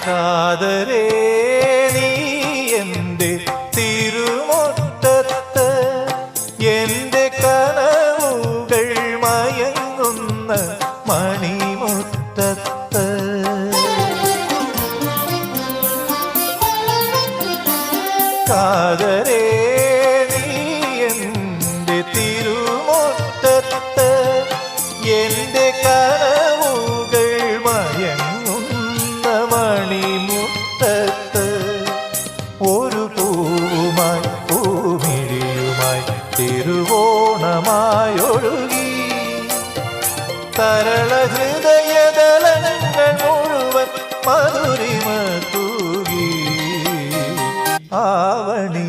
കാതരേ നീ എൻ്റെ തിരുമുറ്റത്ത് എൻ്റെ കനവുകൾ മയങ്ങുന്ന മണിമുറ്റത്ത് കാതരേ നീ എൻ്റെ തിരുമുറ്റത്ത് എൻ്റെ കനവുകൾ മയങ്ങുന്ന മണിമുറ്റത്ത് ഒരു പൂവുമായി പൂമിഴിയുമായി തിരുവോണമായൊഴുകി തരള ഹൃദയദലങ്ങൾ മുഴുവൻ മധുരിമ തൂകി ആവണി